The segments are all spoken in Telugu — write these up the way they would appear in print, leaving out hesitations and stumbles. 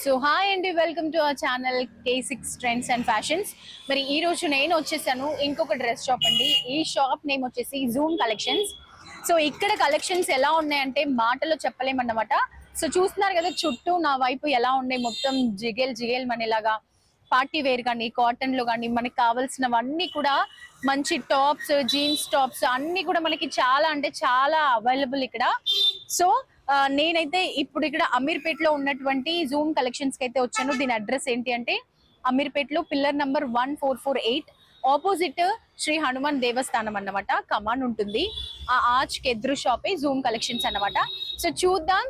సో హాయ్ అండి, welcome to our channel K6 trends and fashions. మరి ఈ రోజు నేను వచ్చేసాను ఇంకొక డ్రెస్ షాప్ అండి. ఈ షాప్ నేమ్ వచ్చేసి జూమ్ కలెక్షన్స్. సో ఇక్కడ కలెక్షన్స్ ఎలా ఉన్నాయంటే మాటలో చెప్పలేమన్నమాట. సో చూస్తున్నారు కదా చుట్టూ నా వైపు ఎలా ఉన్నాయి, మొత్తం జిగేల్ జిగేల్ మనలాగా పార్టీ వేర్ కానీ కాటన్ లో కానీ మనకి కావాల్సినవన్నీ కూడా మంచి టాప్స్, జీన్స్ టాప్స్ అన్ని కూడా మనకి చాలా అంటే చాలా అవైలబుల్ ఇక్కడ. సో నేనైతే ఇప్పుడు ఇక్కడ అమీర్పేటలో ఉన్నటువంటి జూమ్ కలెక్షన్స్ కి అయితే వచ్చాను. దీని అడ్రస్ ఏంటి అంటే అమీర్పేటలో pillar number 1448 opposite Shri Hanuman దేవస్థానం అన్నమాట. కమాన్ ఉంటుంది. ఆ ఆర్చ్ కి ఎదురు షాపే జూమ్ కలెక్షన్స్ అన్నమాట. సో చూద్దాం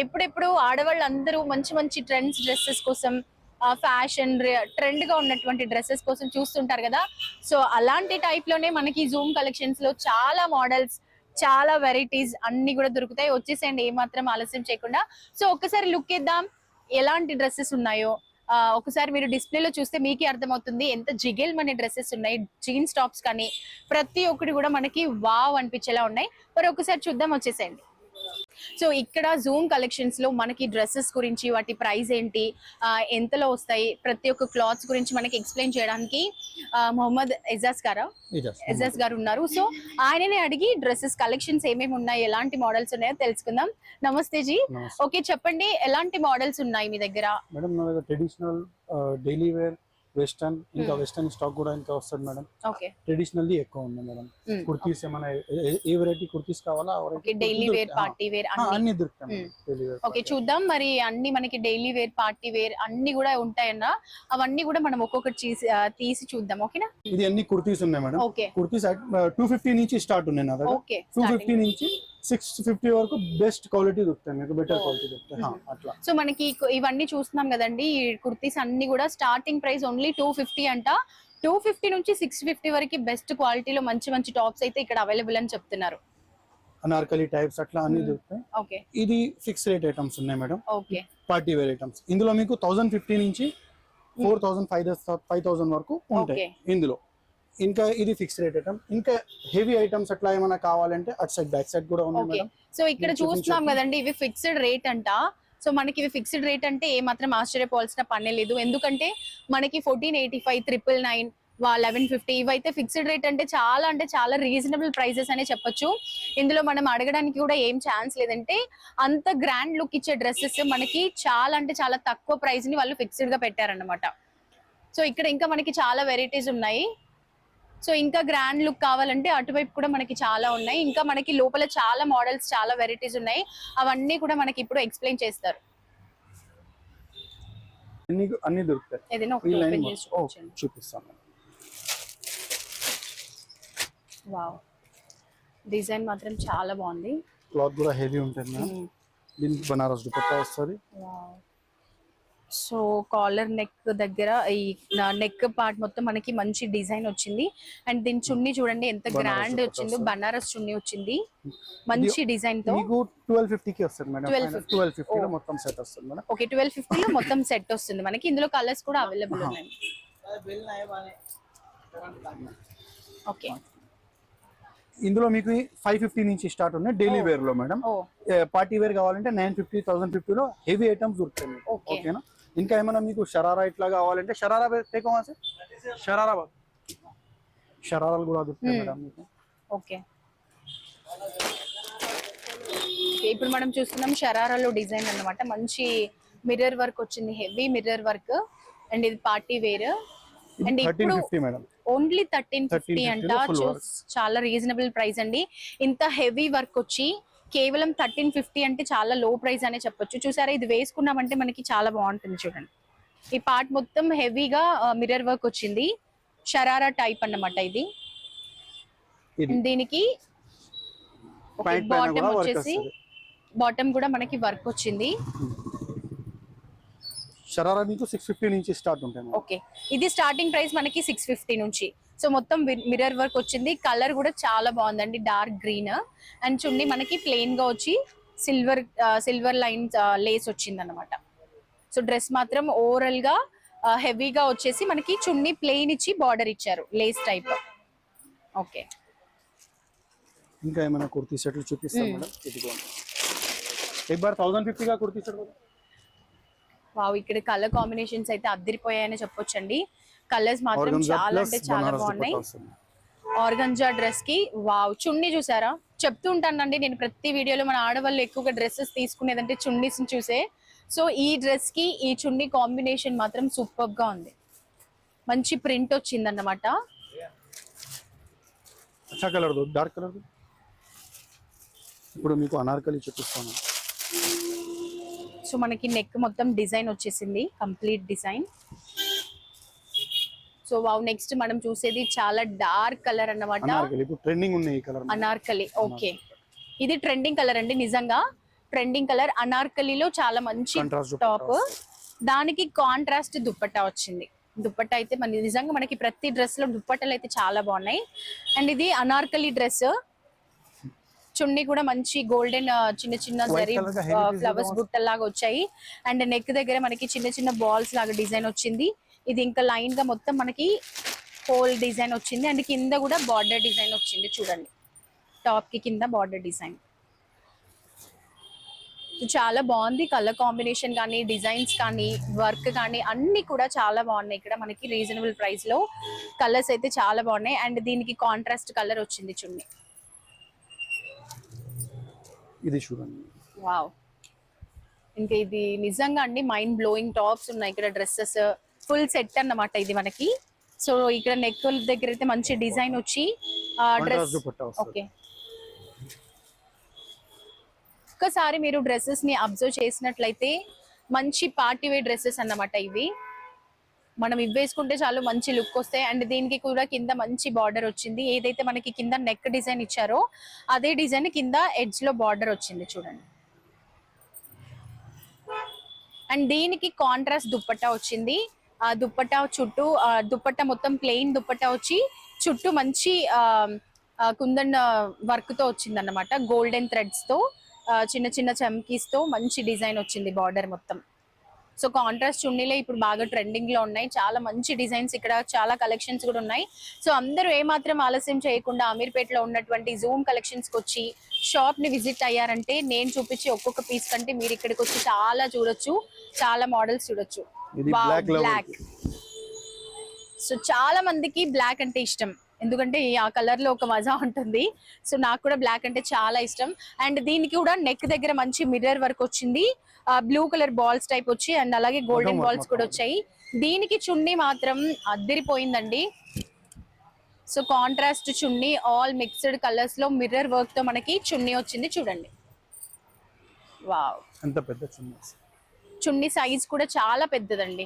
ఎప్పుడెప్పుడు ఆడవాళ్ళందరూ మంచి మంచి ట్రెండ్స్ డ్రెస్సెస్ కోసం, ఫ్యాషన్ ట్రెండ్ గా ఉన్నటువంటి డ్రెస్సెస్ కోసం చూస్తుంటారు కదా. సో అలాంటి టైప్ లోనే మనకి జూమ్ కలెక్షన్స్ లో చాలా మోడల్స్, చాలా వెరైటీస్ అన్ని కూడా దొరుకుతాయి. వచ్చేసేయండి ఏమాత్రం ఆలస్యం చేయకుండా. సో ఒక్కసారి లుక్ ఇద్దాం ఎలాంటి డ్రెస్సెస్ ఉన్నాయో. ఒకసారి మీరు డిస్ప్లేలో చూస్తే మీకే అర్థమవుతుంది ఎంత జిగేల్ మన డ్రెస్సెస్ ఉన్నాయి. జీన్స్ టాప్స్ కానీ ప్రతి ఒక్కటి కూడా మనకి వావ్ అనిపించేలా ఉన్నాయి. మరి ఒకసారి చూద్దాం, వచ్చేసేయండి. సో ఇక్కడ జూమ్ కలెక్షన్స్ లో మనకి డ్రెస్సెస్ గురించి, వాటి ప్రైస్ ఏంటి, ఎంతలో వస్తాయి, ప్రతి ఒక్క క్లాత్స్ గురించి మనకి ఎక్స్ప్లెయిన్ చేయడానికి మొహమ్మద్ ఎజాజ్ గారు ఉన్నారు. సో ఆయననే అడిగి డ్రెస్సెస్ కలెక్షన్స్ ఏమేమి ఉన్నాయి, ఎలాంటి మోడల్స్ ఉన్నాయో తెలుసుకుందాం. నమస్తే జీ. ఓకే, చెప్పండి ఎలాంటి మోడల్స్ ఉన్నాయి మీ దగ్గర? మేడం నా దగ్గర ట్రెడిషనల్, డైలీ వేర్, వెస్టర్న్, ఇంకా వెస్టర్న్ స్టాక్ కూడా ఇంకా వస్తుంది మేడం. ట్రెడిషనల్ ది ఎక్కువ ఉంది మేడం. కుర్తీస్ ఏమైనా ఏ వెరైటీ కుర్తీస్ కావాలా? డైలీ వేర్, పార్టీ వేర్ అన్ని దొరుకుతాయి. ఓకే, చూద్దాం. మరి అన్ని మనకి డైలీ వేర్, పార్టీ వేర్ అన్ని కూడా ఉంటాయన్న, అవన్నీ కూడా మనం ఒక్కొక్కటి తీసి చూద్దాం. ఓకేనా? ఇది అన్ని కుర్తీస్ ఉన్నాయి మేడం. కుర్తీస్ 250 నుంచి స్టార్ట్ ఉన్నాయి నా దగ్గర. 250 నుంచి 650 వరకు బెస్ట్ క్వాలిటీ దొరుకుతాయి మీకు, బెటర్ క్వాలిటీ దొరుకుతాయి అట్లా. సో మనకి ఇవన్నీ చూస్తున్నాం కదండి, ఈ కుర్తీస్ అన్ని కూడా స్టార్టింగ్ ప్రైస్ ఓన్లీ 250 అంట. 250 నుంచి 650 వరకు బెస్ట్ క్వాలిటీలో మంచి మంచి టాప్స్ అయితే ఇక్కడ అవైలబుల్ అని చెప్తున్నారు. అనార్కలి టైప్స్ అట్లా అన్ని దొరుకుతాయి. ఓకే, ఇది ఫిక్స్ రేట్ ఐటమ్స్ ఉన్నాయి madam. Okay, party wear items. ఇందులో మీకు 1050 నుంచి 4000, 5000 వరకు ఉంటాయి ఇందులో. ఇంకా ఇది ఫిక్స్ రేట్ ఐటమ్. ఇంకా హెవీ ఐటమ్స్ అట్లా ఏమైనా కావాలంటే అటు సైడ్ బ్యాక్ సైడ్ కూడా ఉన్నాయి మేడం. సో ఇక్కడ చూస్తున్నాం కదండి, ఇవి ఫిక్స్డ్ రేట్ అంట. సో మనకి ఇవి ఫిక్స్డ్ రేట్ అంటే ఏ మాత్రం ఆశ్చర్యపోవాల్సిన పనే లేదు. ఎందుకంటే మనకి 1485, 999, 1150 ఇవైతే ఫిక్స్డ్ రేట్ అంటే చాలా రీజనబుల్ ప్రైసెస్ అనే చెప్పొచ్చు. ఇందులో మనం అడగడానికి కూడా ఏం ఛాన్స్ లేదంటే అంత గ్రాండ్ లుక్ ఇచ్చే డ్రెస్సెస్ మనకి చాలా తక్కువ ప్రైస్ ని వాళ్ళు ఫిక్స్డ్ గా పెట్టారన్నమాట. సో ఇక్కడ ఇంకా మనకి చాలా వెరైటీస్ ఉన్నాయి. సో ఇంకా గ్రాండ్ లుక్ కావాలంటే అటువైపు కూడా మనకి చాలా ఉన్నాయి. ఇంకా మనకి లోపల చాలా మోడల్స్, చాలా వెరైటీస్ ఉన్నాయి. అవన్నీ కూడా మనకి ఇప్పుడు ఎక్స్ప్లెయిన్ చేస్తారు. అన్ని దొరుకుతాయి. ఏదైనా ఒకటి ఓపెన్ చేసి చూపిస్తాను. వావ్, డిజైన్ మాత్రం చాలా బాగుంది. క్లాత్ కూడా హెవీ ఉంటుంది మేడం. దీనికి బనారస్ దుపట్టా వస్తుంది. సో కాలర్ నెక్ దగ్గర ఈ నెక్ పార్ట్ మొత్తం మనకి మంచి డిజైన్ వచ్చింది. అండ్ దీని చున్నీ చూడండి ఎంత గ్రాండ్ వచ్చిందో, బనారస్ చున్నీ వచ్చింది మంచి డిజైన్ తో. 1250 కి వస్తుంది మేడం. 1250 లో మొత్తం సెట్ వస్తుంది మేడం. ఓకే, 1250 లో మొత్తం సెట్ వస్తుంది మనకి. ఇందులో కలర్స్ కూడా అవైలబుల్ ఉన్నాయి. ఓకే, ఇందులో మీకు 550 నుంచి స్టార్ట్ ఉన్నాయి డైలీ వేర్ లో మేడం. పార్టీ వేర్ కావాలంటే 950, 1050 లో హెవీ ఐటమ్స్ దొరుకుతాయి. ఓకేనా? ఇంకా ఏమైనా మీకు షరారా ఇట్లా కావాలంటే షరారా షరారాలు కూడా దొరుకుతాయి మేడం మీకు. ఓకే, ఇప్పుడు మనం చూస్తున్నాం షరారాలో డిజైన్ అన్నమాట. మంచి మిర్రర్ వర్క్ వచ్చింది, హెవీ మిర్రర్ వర్క్. అండ్ ఇది పార్టీ వేర్. అండ్ ఇప్పుడు ఓన్లీ 1350 అంట. చాలా రీజనబుల్ ప్రైస్ అండి. ఇంత హెవీ వర్క్ వచ్చి కేవలం 1350 అంటే చాలా లో ప్రైస్ అనే చెప్పొచ్చు. చూసారా, ఇది వేసుకున్నామంటే మనకి చాలా బాగుంటుంది. చూడండి, ఈ పార్ట్ మొత్తం హెవీగా మిర్రర్ వర్క్ వచ్చింది. షరారా టైప్ అన్నమాట ఇది. దీనికి బాటమ్ వచ్చేసి, బాటమ్ కూడా మనకి వర్క్ వచ్చింది. షరారా మీకు 650 నుంచి స్టార్ట్ ఉంటాయి. ఓకే, ఇది స్టార్టింగ్ ప్రైస్ మనకి 650 నుంచి. సో మొత్తం మిర్రర్ వర్క్ వచ్చింది. కలర్ కూడా చాలా బాగుందండి, డార్క్ గ్రీన్. అండ్ చున్నీ మనకి ప్లెయిన్ గా వచ్చి సిల్వర్ లైన్స్ లేస్ వచ్చింది అన్నమాట. సో డ్రెస్ మాత్రం ఓవరాల్ గా హెవీగా వచ్చేసి మనకి చున్నీ ప్లెయిన్ ఇచ్చి బార్డర్ ఇచ్చారు, లేస్ టైప్. ఓకే, ఇంకా ఏమైనా కుర్తీ సెట్లు చూపిస్తాం మేడం. ఇదిగోండి, एक बार 1050 का कुर्ती सेट వావ్, ఇక్కడ కలర్ కాంబినేషన్స్ అయితే అద్దరిపోయాయని చెప్పొచ్చండి. కలర్స్ మాత్రం చాలా అంటే చాలా బాగున్నాయి. ఆర్గంజా డ్రెస్ కి వావ్, చున్నీ చూసారా? చెప్తూ ఉంటానండి నేను ప్రతి వీడియోలో, మన ఆడవాళ్ళు ఎక్కువగా డ్రెస్సెస్ తీసుకునేదంటే చున్నీస్ చూసే. సో ఈ డ్రెస్ కి ఈ చున్నీ కాంబినేషన్ మాత్రం సూపర్ గా ఉంది. మంచి ప్రింట్ వచ్చింది అన్నమాట. అచ్చా కలర్ డార్క్ కలర్. ఇప్పుడు మీకు అనార్కలి చూపిస్తాను. సో మనకి నెక్ మొత్తం డిజైన్ వచ్చేసింది, complete design. So wow, next మనం చూసేది చాలా డార్క్ కలర్ అన్నమాట. అనార్కలి ఇప్పుడు ట్రెండింగ్ ఉన్నాయి ఈ కలర్. అనార్కలి, ఓకే. ఇది ట్రెండింగ్ కలర్ అండి, నిజంగా ట్రెండింగ్ కలర్. అనార్కలిలో చాలా మంచి టాప్, దానికి కాంట్రాస్ట్ దుప్పట్టా వచ్చింది. దుప్పట్టా అయితే మన నిజంగా మనకి ప్రతి డ్రెస్ లో దుప్పట్టలు అయితే చాలా బాగున్నాయి. అండ్ ఇది అనార్కలి డ్రెస్. చున్నీ కూడా మంచి గోల్డెన్ చిన్న చిన్న జరీ ఫ్లవర్స్ బుట్టలాగా వచ్చాయి. అండ్ నెక్ దగ్గర మనకి చిన్న చిన్న బాల్స్ లాగా డిజైన్ వచ్చింది. ఇది ఇంకా లైన్ గా మొత్తం మనకి హోల్ డిజైన్ వచ్చింది. అండ్ కింద కూడా బార్డర్ డిజైన్ వచ్చింది చూడండి, టాప్ కి కింద బార్డర్ డిజైన్. చాలా బాగుంది. కలర్ కాంబినేషన్ కానీ, డిజైన్స్ కానీ, వర్క్ కానీ అన్ని కూడా చాలా బాగున్నాయి. ఇక్కడ మనకి రీజనబుల్ ప్రైస్ లో కలర్స్ అయితే చాలా బాగున్నాయి. అండ్ దీనికి కాంట్రాస్ట్ కలర్ వచ్చింది చున్నీ. ఇది చూడండి, వావ్, ఇంకా ఇది నిజంగా అండి మైండ్ బ్లోయింగ్ టాప్స్ ఉన్నాయి ఇక్కడ. డ్రెస్సెస్ ఫుల్ సెట్ అన్నమాట ఇది మనకి. సో ఇక్కడ నెక్ దగ్గర అయితే మంచి డిజైన్ వచ్చి డ్రెస్, ఓకే. ఒక్కసారి మీరు డ్రెస్సెస్ ని అబ్జర్వ్ చేసినట్లయితే మంచి పార్టీ వేర్ డ్రెస్సెస్ అన్నమాట ఇవి. మనం ఇవి వేసుకుంటే చాలు మంచి లుక్ వస్తాయి. అండ్ దీనికి కూడా కింద మంచి బార్డర్ వచ్చింది. ఏదైతే మనకి కింద నెక్ డిజైన్ ఇచ్చారో అదే డిజైన్ కింద ఎడ్జ్ లో బార్డర్ వచ్చింది చూడండి. అండ్ దీనికి కాంట్రాస్ట్ దుప్పట్టా వచ్చింది. ఆ దుప్పట్టా చుట్టూ దుప్పట్టా మొత్తం ప్లెయిన్ దుప్పట్టా వచ్చి చుట్టూ మంచి కుందన్ వర్క్ తో వచ్చింది అన్నమాట. గోల్డెన్ థ్రెడ్స్ తో చిన్న చిన్న చమ్కీస్ తో మంచి డిజైన్ వచ్చింది బార్డర్ మొత్తం. సో కాంట్రాస్ట్ చున్నీలే ఇప్పుడు బాగా ట్రెండింగ్ లో ఉన్నాయి. చాలా మంచి డిజైన్స్, ఇక్కడ చాలా కలెక్షన్స్ కూడా ఉన్నాయి. సో అందరూ ఏమాత్రం ఆలస్యం చేయకుండా అమీర్పేటలో ఉన్నటువంటి జూమ్ కలెక్షన్స్ కి వచ్చి షాప్ ని విజిట్ అయ్యారంటే నేను చూపించి ఒక్కొక్క పీస్ కంటే మీరు ఇక్కడికి వచ్చి చాలా చూడొచ్చు, చాలా మోడల్స్ చూడొచ్చు. బ్లాక్, సో చాలా మందికి బ్లాక్ అంటే ఇష్టం, ఎందుకంటే ఆ కలర్ లో ఒక మజా ఉంటుంది. సో నాకు కూడా బ్లాక్ అంటే చాలా ఇష్టం. అండ్ దీనికి కూడా నెక్ దగ్గర మంచి మిర్రర్ వర్క్ వచ్చింది, బ్లూ కలర్ బాల్స్ టైప్ వచ్చి, అండ్ అలాగే గోల్డెన్ బాల్స్ కూడా వచ్చాయి. దీనికి చున్నీ మాత్రం అద్దరిపోయిందండి. సో కాంట్రాస్ట్ చున్నీ, ఆల్ మిక్స్డ్ కలర్స్ లో మిర్రర్ వర్క్ తో మనకి చున్నీ వచ్చింది చూడండి. వావ్, ఎంత పెద్ద చున్నీ. చున్నీ సైజ్ కూడా చాలా పెద్దదండి.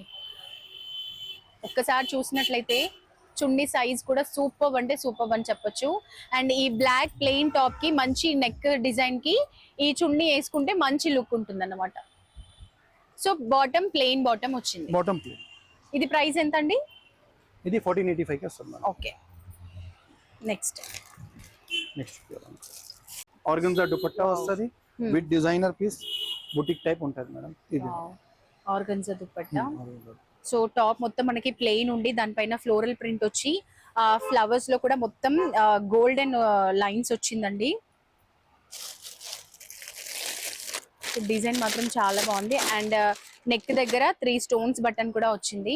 ఒక్కసారి చూసినట్లయితే చున్నీ సైజ్ కూడా సూపర్ అంటే సూపర్ అని చెప్పొచ్చు. అండ్ ఈ బ్లాక్ ప్లెయిన్ టాప్ కి మంచి నెక్ డిజైన్ కి ఈ చున్నీ వేసుకుంటే మంచి లుక్ ఉంటుంది అన్నమాట. సో బాటమ్ ప్లెయిన్ బాటమ్ వచ్చింది. Bottom plain. ఇది ప్రైస్ ఎంత అండి? ఇది 1485 కి వస్తుంది. ఓకే, నెక్స్ట్ ఆర్గన్జా దుపట్టా వస్తుంది with designer piece, boutique type ఉంటుంది మేడం. ఇది ఆర్గన్జా దుపట్టా. సో టాప్ మొత్తం మనకి ప్లెయిన్ ఉండి దానిపైన ఫ్లోరల్ ప్రింట్ వచ్చి ఫ్లవర్స్ లో కూడా మొత్తం గోల్డెన్ లైన్స్ వచ్చిందండి. డిజైన్ మాత్రం చాలా బాగుంది. అండ్ నెక్ దగ్గర 3 స్టోన్స్ బటన్ కూడా వచ్చింది,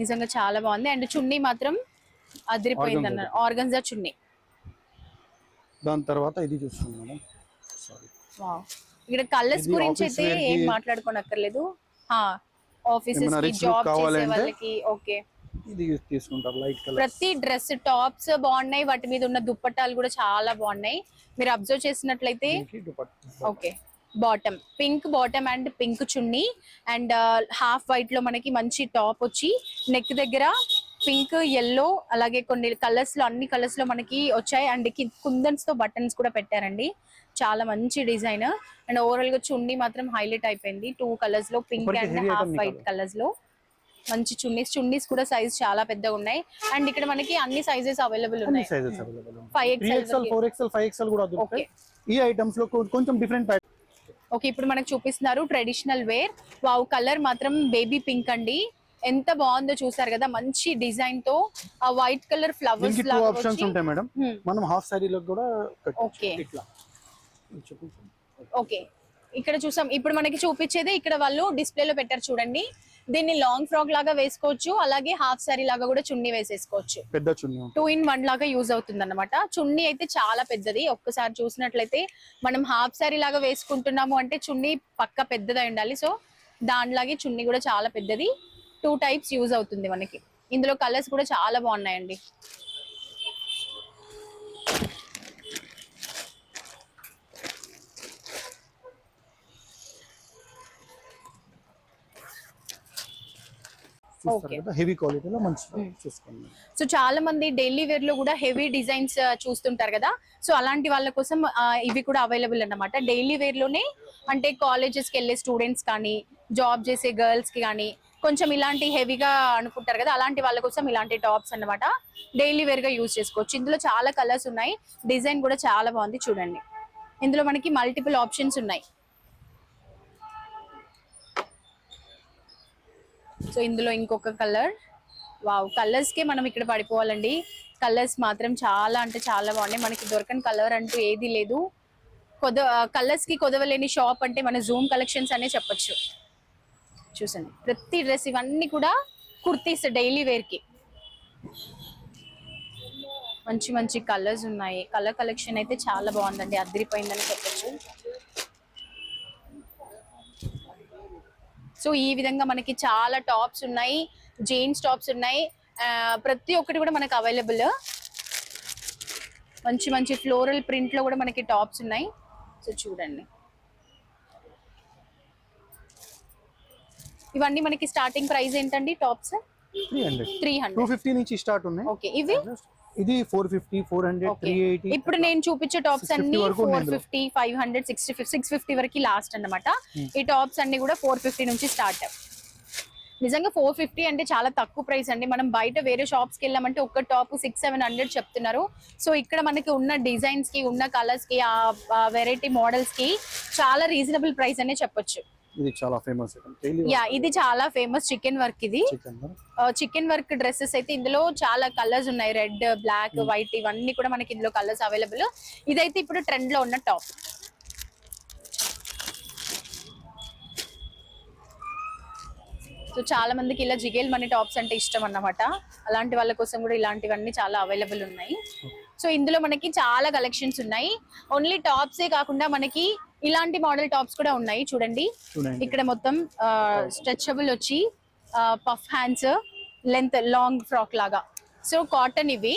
నిజంగా చాలా బాగుంది. అండ్ చున్నీ మాత్రం అదిరిపోయింది అన్నారు, ఆర్గన్జా చున్నీ. దాని తర్వాత ఇది చూస్తున్నాం. ఇక్కడ కలర్స్ గురించి అయితే ఏం మాట్లాడుకోనక్కర్లేదు. ఆఫీసెస్ కి, జాబ్ చేసే వాళ్ళకి ఓకే, ఇది తీసుకుంటారు లైట్ కలర్. ప్రతి డ్రెస్ టాప్స్ బాగున్నాయి, వాటి మీద ఉన్న దుప్పట్టాలు కూడా చాలా బాగున్నాయి. మీరు అబ్జర్వ్ చేసినట్లయితే okay, bottom pink bottom and pink chunni, and half white లో మనకి మంచి టాప్ వచ్చి నెక్ దగ్గర పింక్, ఎల్లో, అలాగే కొన్ని కలర్స్ లో అన్ని కలర్స్ లో మనకి వచ్చాయి. అండ్ కుందన్స్ తో బటన్స్ కూడా పెట్టారండి, చాలా మంచి డిజైన్. అండ్ ఓవరాల్ గా చున్నీ మాత్రం హైలైట్ అయిపోయింది. 2 కలర్స్ లో, pink and half white colours లో మంచి చున్నీస్ కూడా సైజ్ చాలా పెద్దగా ఉన్నాయి. అండ్ ఇక్కడ మనకి అన్ని సైజెస్ అవైలబుల్ ఉన్నాయి. 5XL 4XL 5XL కూడా దొరుకుతాయి ఈ ఐటమ్స్ లో. కొంచెం డిఫరెంట్ ప్యాటర్న్. ఓకే, ఇప్పుడు మనకు చూపిస్తున్నారు ట్రెడిషనల్ వేర్. వావ్, కలర్ మాత్రం బేబీ పింక్ అండి, ఎంత బాగుందో చూసారు కదా. మంచి డిజైన్ తో ఆ వైట్ కలర్ ఫ్లవర్స్ లాగా ఆప్షన్స్ ఉంటాయి మేడం. మనం హాఫ్ సారీ లో కూడా ఓకే ఇట్లా ఓకే ఇక్కడ చూసాం, ఇప్పుడు మనకి చూపించేది ఇక్కడ వాళ్ళు డిస్ప్లేలో పెట్టారు చూడండి. దీన్ని లాంగ్ ఫ్రాక్ లాగా వేసుకోవచ్చు, అలాగే హాఫ్ సారీ లాగా కూడా చున్నీ వేసేసుకోవచ్చు. పెద్ద చున్నీ 2 in 1 లాగా యూజ్ అవుతుంది అన్నమాట. చున్నీ అయితే చాలా పెద్దది. ఒక్కసారి చూసినట్లయితే మనం హాఫ్ సారీ లాగా వేసుకుంటున్నాము అంటే చున్నీ పక్క పెద్దదై ఉండాలి. సో దానిలాగే చున్నీ కూడా చాలా పెద్దది. 2 types యూజ్ అవుతుంది మనకి. ఇందులో కలర్స్ కూడా చాలా బాగున్నాయండి. హెవీ క్వాలిటీలో మంచి చూసుకోండి. సో చాలా మంది డైలీ వేర్ లో కూడా హెవీ డిజైన్స్ చూస్తుంటారు కదా. సో అలాంటి వాళ్ళ కోసం ఇవి కూడా అవైలబుల్ అన్నమాట. డైలీ వేర్ లోనే అంటే కాలేజెస్ కి వెళ్ళే స్టూడెంట్స్ కానీ, జాబ్ చేసే గర్ల్స్ కి కానీ కొంచెం ఇలాంటి హెవీగా అనుకుంటారు కదా, అలాంటి వాళ్ళ కోసం ఇలాంటి టాప్స్ అన్నమాట డైలీ వేర్ గా యూజ్ చేసుకోవచ్చు. ఇందులో చాలా కలర్స్ ఉన్నాయి, డిజైన్ కూడా చాలా బాగుంది చూడండి. ఇందులో మనకి మల్టిపుల్ ఆప్షన్స్ ఉన్నాయి. సో ఇందులో ఇంకొక కలర్, వావ్, కలర్స్ కే మనం ఇక్కడ పడిపోవాలండి. కలర్స్ మాత్రం చాలా అంటే చాలా బాగున్నాయి. మనకి దొరకని కలర్ అంటూ ఏది లేదు. కలర్స్ కి కొదవలేని షాప్ అంటే మన జూమ్ కలెక్షన్స్ అనే చెప్పొచ్చు. చూసండి, ప్రతి డ్రెస్ ఇవన్నీ కూడా కుర్తీస్ డైలీ వేర్ కి. మంచి మంచి కలర్స్ ఉన్నాయి. కలర్ కలెక్షన్ అయితే చాలా బాగుందండి, అదిరిపోయిందని చెప్పొచ్చు. సో ఈ విధంగా మనకి చాలా టాప్స్ ఉన్నాయి, జీన్స్ టాప్స్ ఉన్నాయి. ప్రతి ఒక్కటి కూడా మనకి అవైలబుల్. మంచి మంచి ఫ్లోరల్ ప్రింట్ లో కూడా మనకి టాప్స్ ఉన్నాయి. సో చూడండి, ఇవన్నీ మనకి స్టార్టింగ్ ప్రైస్ ఏంటండి? టాప్స్ 300 250 నుంచి స్టార్ట్ ఉన్నాయి. ఓకే, ఇవి ఇది 450, 400, 380. ఇప్పుడు నేను చూపించే టాప్స్ అన్ని 450, 500, 650 వరకు లాస్ట్ అన్నమాట. ఈ టాప్స్ అన్ని కూడా 450 నుంచి స్టార్ట్. నిజంగా 450 అంటే చాలా తక్కువ ప్రైస్ అండి. మనం బయట వేరే షాప్స్ కి వెళ్ళామంటే ఒక్క టాప్ 600-700 చెప్తున్నారు. సో ఇక్కడ మనకి ఉన్న డిజైన్స్ కి, ఉన్న కలర్స్ కి, ఆ వెరైటీ మోడల్స్ కి చాలా రీజనబుల్ ప్రైస్ అనే చెప్పొచ్చు. ఇది చాలా ఫేమస్. ఇది చాలా ఫేమస్ చికెన్ వర్క్. ఇది చికెన్ వర్క్ డ్రెస్సెస్ అయితే ఇందులో చాలా కలర్స్ ఉన్నాయి, రెడ్, బ్లాక్, వైట్, ఇవన్నీ కూడా మనకి ఇందులో కలర్స్ అవైలబుల్. ఇదైతే ఇప్పుడు ట్రెండ్ లో ఉన్న టాప్. సో చాలా మందికి ఇలా జిగేల్ మనీ టాప్స్ అంటే ఇష్టం అన్నమాట. అలాంటి వాళ్ళ కోసం కూడా ఇలాంటివన్నీ చాలా అవైలబుల్ ఉన్నాయి. సో ఇందులో మనకి చాలా కలెక్షన్స్ ఉన్నాయి. ఓన్లీ టాప్సే కాకుండా మనకి ఇలాంటి మోడల్ టాప్స్ కూడా ఉన్నాయి. చూడండి, ఇక్కడ మొత్తం స్ట్రెచబుల్ వచ్చి puff hands, length long frock లాగా. సో కాటన్, ఇవి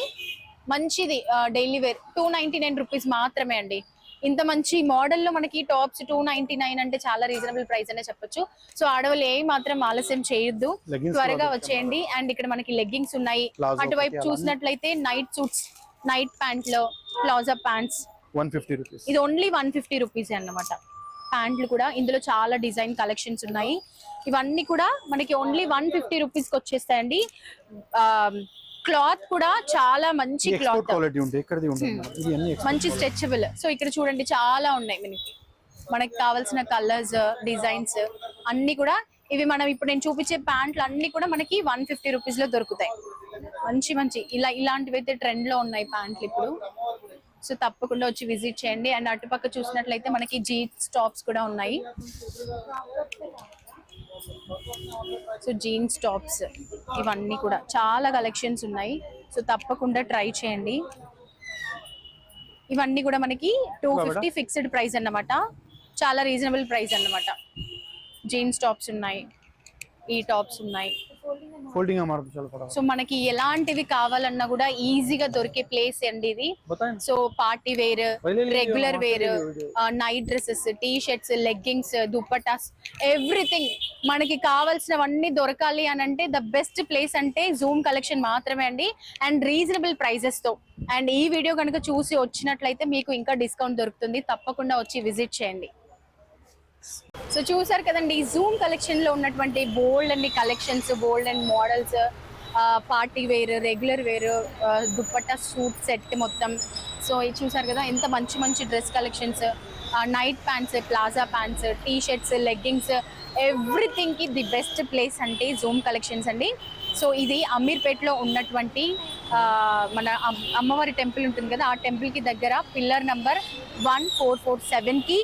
మంచిది డైలీ వేర్. 299 రూపీస్ మాత్రమే అండి. ఇంత మంచి మోడల్లో మనకి టాప్స్ 299 అంటే చాలా రీజనబుల్ ప్రైస్ అనే చెప్పొచ్చు. సో ఆడవాళ్ళు ఏ మాత్రం ఆలస్యం చేయొద్దు, త్వరగా వచ్చేయండి. అండ్ ఇక్కడ మనకి లెగ్గింగ్స్ ఉన్నాయి. అటువైపు చూసినట్లయితే నైట్ సూట్స్, నైట్ ప్యాంట్లు, ప్లాజా ప్యాంట్స్ 150 రూపీస్. ఇది ఓన్లీ 150 రూపీస్ అన్నమాట. ప్యాంట్లు కూడా ఇందులో చాలా డిజైన్ కలెక్షన్స్ ఉన్నాయి. ఇవన్నీ కూడా మనకి ఓన్లీ 150 రూపీస్ కి వచ్చేస్తాయండి. క్లాత్ కూడా చాలా మంచి క్లాత్, మంచి స్ట్రెచబుల్. సో ఇక్కడ చూడండి చాలా ఉన్నాయి మనకి కావాల్సిన కలర్స్, డిజైన్స్ అన్ని కూడా. ఇవి మనం ఇప్పుడు నేను చూపించే ప్యాంట్లు అన్ని కూడా మనకి 150 రూపీస్ లో దొరుకుతాయి. మంచి మంచి ఇలాంటివి అయితే ట్రెండ్ లో ఉన్నాయి ప్యాంట్లు ఇప్పుడు. సో తప్పకుండా వచ్చి విజిట్ చేయండి. అండ్ అటుపక్క చూసినట్లయితే మనకి జీన్స్ టాప్స్ కూడా ఉన్నాయి. సో జీన్స్ టాప్స్ ఇవన్నీ కూడా చాలా కలెక్షన్స్ ఉన్నాయి. సో తప్పకుండా ట్రై చేయండి. ఇవన్నీ కూడా మనకి 250 ఫిక్స్డ్ ప్రైస్ అన్నమాట, చాలా రీజనబుల్ ప్రైస్ అన్నమాట. జీన్స్ టాప్స్ ఉన్నాయి, ఈ టాప్స్ ఉన్నాయి. సో మనకి ఎలాంటివి కావాలన్నా కూడా ఈజీగా దొరికే ప్లేస్ అండి ఇది. So party wear, regular wear, night dresses, T shirts, leggings, dupattas, everything మనకి కావాల్సినవన్నీ దొరకాలి అని అంటే ద బెస్ట్ ప్లేస్ అంటే జూమ్ కలెక్షన్ మాత్రమే అండి. అండ్ రీజనబుల్ ప్రైజెస్ తో. అండ్ ఈ వీడియో కనుక చూసి వచ్చినట్లయితే మీకు ఇంకా డిస్కౌంట్ దొరుకుతుంది. తప్పకుండా వచ్చి విజిట్ చేయండి. సో చూసారు కదండి, జూమ్ కలెక్షన్ లో ఉన్నటువంటి బోల్డ్ అన్ని collections, bold and models, party wear, regular wear, dupatta suit set మొత్తం. సో ఇది చూసారు కదా, ఎంత మంచి మంచి dress collections, night pants, palazzo pants, T shirts, leggings, everything కి ది బెస్ట్ ప్లేస్ అంటే జూమ్ కలెక్షన్స్ అండి. సో ఇది అమీర్పేట్లో ఉన్నటువంటి మన అమ్మవారి టెంపుల్ ఉంటుంది కదా, ఆ టెంపుల్ కి దగ్గర పిల్లర్ నంబర్ 1447 కి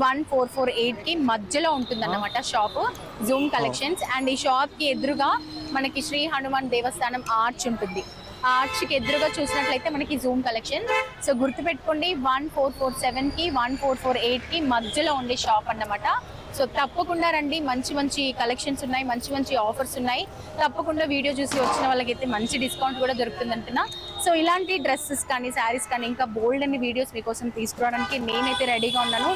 1448 కి మధ్యలో ఉంటుంది అన్నమాట షాప్ జూమ్ కలెక్షన్స్. అండ్ ఈ షాప్ కి ఎదురుగా మనకి శ్రీ హనుమాన్ దేవస్థానం ఆర్చ్ ఉంటుంది. ఆ ఆర్చ్ కి ఎదురుగా చూసినట్లయితే మనకి జూమ్ కలెక్షన్. సో గుర్తుపెట్టుకోండి 1447 కి 1448 కి మధ్యలో ఉండే షాప్ అన్నమాట. సో తప్పకుండా రండి, మంచి మంచి కలెక్షన్స్ ఉన్నాయి, మంచి మంచి ఆఫర్స్ ఉన్నాయి. తప్పకుండా వీడియో చూసి వచ్చిన వాళ్ళకైతే మంచి డిస్కౌంట్ కూడా దొరుకుతుంది అంటున్నా. సో ఇలాంటి డ్రెస్సెస్ కానీ శారీస్ కానీ ఇంకా బోల్డ్ అన్ని వీడియోస్ మీకోసం తీసుకురావడానికి నేనైతే రెడీగా ఉన్నాను.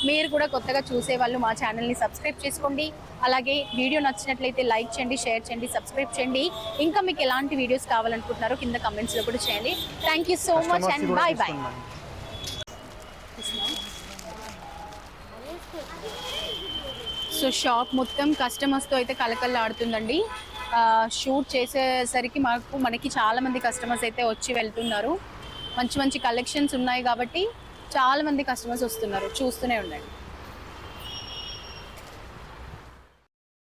మీరు కూడా కొత్తగా చూసే వాళ్ళు మా ఛానల్ని సబ్స్క్రైబ్ చేసుకోండి. అలాగే వీడియో నచ్చినట్లయితే లైక్ చేయండి, షేర్ చేయండి, సబ్స్క్రైబ్ చేయండి. ఇంకా మీకు ఎలాంటి వీడియోస్ కావాలనుకుంటున్నారో కింద కమెంట్స్లో కూడా చేయండి. Thank you so much and bye bye. So shop మొత్తం కస్టమర్స్తో అయితే కలకల్లాడుతుందండి. షూట్ చేసేసరికి మనకి చాలా మంది కస్టమర్స్ అయితే వచ్చి వెళ్తున్నారు. మంచి మంచి కలెక్షన్స్ ఉన్నాయి కాబట్టి చాలా మంది కస్టమర్స్ వస్తున్నారు. చూస్తూనే ఉండండి.